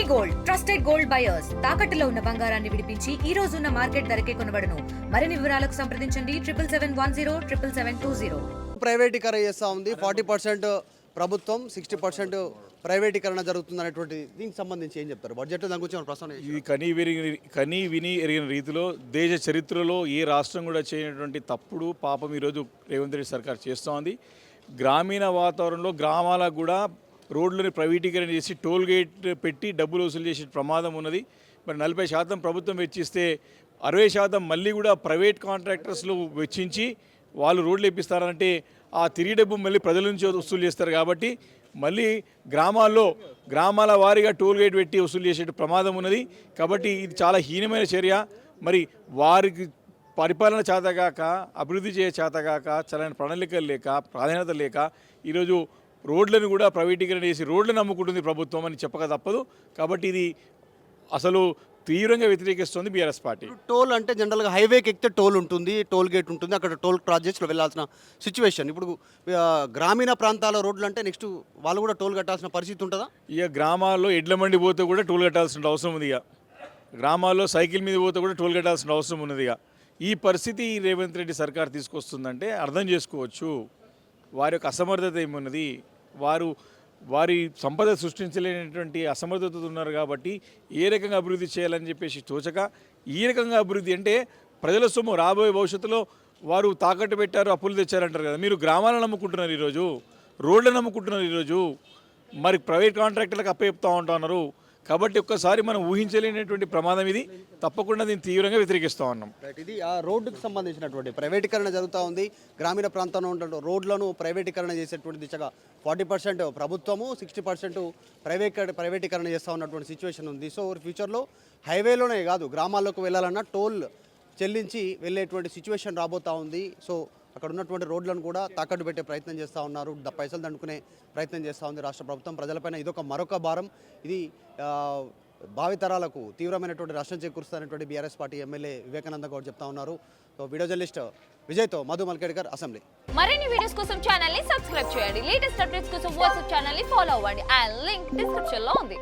Gold trusted gold buyers తాకట్టులో ఉన్న బంగారాన్ని విడిపించి ఈ రోజు ఉన్న మార్కెట్ ధరకే కొనబడును. మరిన్ని వివరాలకు సంప్రదించండి 77107720. ప్రైవేటీకరణ చేస్తూ ఉంది. 40% ప్రభుత్వం, 60% ప్రైవేటీకరణ జరుగుతుంది అనేటువంటి దీనికి సంబంధించి ఏం చెప్తారు? బడ్జెట్ దాని గురించి ప్రశ్న. ఇది కని విని ఎరిగిన రీతిలో దేశ చరిత్రలో ఏ రాష్ట్రం కూడా చేయనటువంటి తప్పుడు పాపం ఈరోజు రేవంత్ రెడ్డి సర్కార్ చేస్తూ ఉంది. గ్రామీణ వాతావరణంలో గ్రామాలకు కూడా రోడ్లని ప్రైవేటీకరణ చేసి టోల్ గేట్ పెట్టి డబ్బులు వసూలు చేసే ప్రమాదం ఉన్నది. మరి 40% ప్రభుత్వం వెచ్చిస్తే 60% మళ్ళీ కూడా ప్రైవేట్ కాంట్రాక్టర్స్లు వెచ్చించి వాళ్ళు రోడ్లు వేపిస్తారంటే ఆ తిరిగి డబ్బు మళ్ళీ ప్రజల నుంచి వసూలు చేస్తారు. కాబట్టి మళ్ళీ గ్రామాల వారీగా టోల్ గేట్ పెట్టి వసూలు చేసే ప్రమాదం ఉన్నది. కాబట్టి ఇది చాలా హీనమైన చర్య. మరి వారికి పరిపాలన చేతగాక, అభివృద్ధి చేయ చేతగాక, చలని ప్రణాళికలు లేక, ప్రాధాన్యత లేక ఈరోజు రోడ్లను కూడా ప్రైవేటీకరణ చేసి రోడ్లను అమ్ముకుంటుంది ప్రభుత్వం అని చెప్పక తప్పదు. కాబట్టి ఇది అసలు తీవ్రంగా వ్యతిరేకిస్తుంది బీఆర్ఎస్ పార్టీ. టోల్ అంటే జనరల్గా హైవేకి ఎక్కితే టోల్ ఉంటుంది, టోల్ గేట్ ఉంటుంది, అక్కడ టోల్ క్రాస్ చేసి వెళ్ళాల్సిన సిచ్యువేషన్. ఇప్పుడు గ్రామీణ ప్రాంతాల రోడ్లు అంటే నెక్స్ట్ వాళ్ళు కూడా టోల్ కట్టాల్సిన పరిస్థితి ఉంటుందా? ఇక గ్రామాల్లో ఎడ్ల మండి పోతే కూడా టోల్ కట్టాల్సిన అవసరం ఉంది. ఇక గ్రామాల్లో సైకిల్ మీద పోతే కూడా టోల్ కట్టాల్సిన అవసరం ఉన్నది. ఇక ఈ పరిస్థితి రేవంత్ రెడ్డి సర్కార్ తీసుకొస్తుందంటే అర్థం చేసుకోవచ్చు వారి యొక్క అసమర్థత ఏమున్నది. వారి సంపద సృష్టించలేనటువంటి అసమర్థత ఉన్నారు. కాబట్టి ఏ రకంగా అభివృద్ధి చేయాలని చెప్పేసి తోచక ఈ రకంగా అభివృద్ధి అంటే ప్రజల సొమ్ము రాబోయే భవిష్యత్తులో వారు తాకట్టు పెట్టారు, అప్పులు తెచ్చారంటారు కదా. మీరు గ్రామాలను నమ్ముకుంటున్నారు, ఈరోజు రోడ్లను నమ్ముకుంటున్నారు, ఈరోజు మరి ప్రైవేట్ కాంట్రాక్టర్లకు అప్పచెప్తా ఉంటున్నారు. కాబట్టి ఒక్కసారి మనం ఊహించలేనటువంటి ప్రమాదం ఇది. తప్పకుండా దీన్ని తీవ్రంగా వ్యతిరేకిస్తూ ఉన్నాం. ఇది ఆ రోడ్డుకు సంబంధించినటువంటి ప్రైవేటీకరణ జరుగుతూ ఉంది. గ్రామీణ ప్రాంతంలో ఉన్న రోడ్లను ప్రైవేటీకరణ చేసేటువంటి దిశగా 40% ప్రభుత్వము, 60% ప్రైవేటీకరణ చేస్తూ ఉన్నటువంటి సిచ్యువేషన్ ఉంది. సో ఫ్యూచర్లో హైవేలోనే కాదు గ్రామాల్లోకి వెళ్ళాలన్నా టోల్ చెల్లించి వెళ్ళేటువంటి సిచ్యువేషన్ రాబోతూ ఉంది. సో అక్కడ ఉన్నటువంటి రోడ్లను కూడా తాకట్టు పెట్టే ప్రయత్నం చేస్తూ ఉన్నారు, పైసలు దండుకునే ప్రయత్నం చేస్తూ ఉంది రాష్ట్ర ప్రభుత్వం. ప్రజలపైన ఇదొక మరొక భారం. ఇది భావితరాలకు తీవ్రమైనటువంటి నష్టం చేకూరుస్తున్నటువంటి BRS party MLA Vivekananda Goud చెప్తా ఉన్నారు. సో వీడియో జర్నలిస్ట్ విజయ్తో మధు మల్కేడ్కర్, అసెంబ్లీ. మరిన్ని వీడియోస్ కోసం ఛానల్ ని సబ్స్క్రైబ్ చేయండి. లేటెస్ట్ అప్డేట్స్ కోసం వాట్సాప్ ఛానల్ ని ఫాలో అవ్వండి. ఆ లింక్ డిస్క్రిప్షన్ లో ఉంది.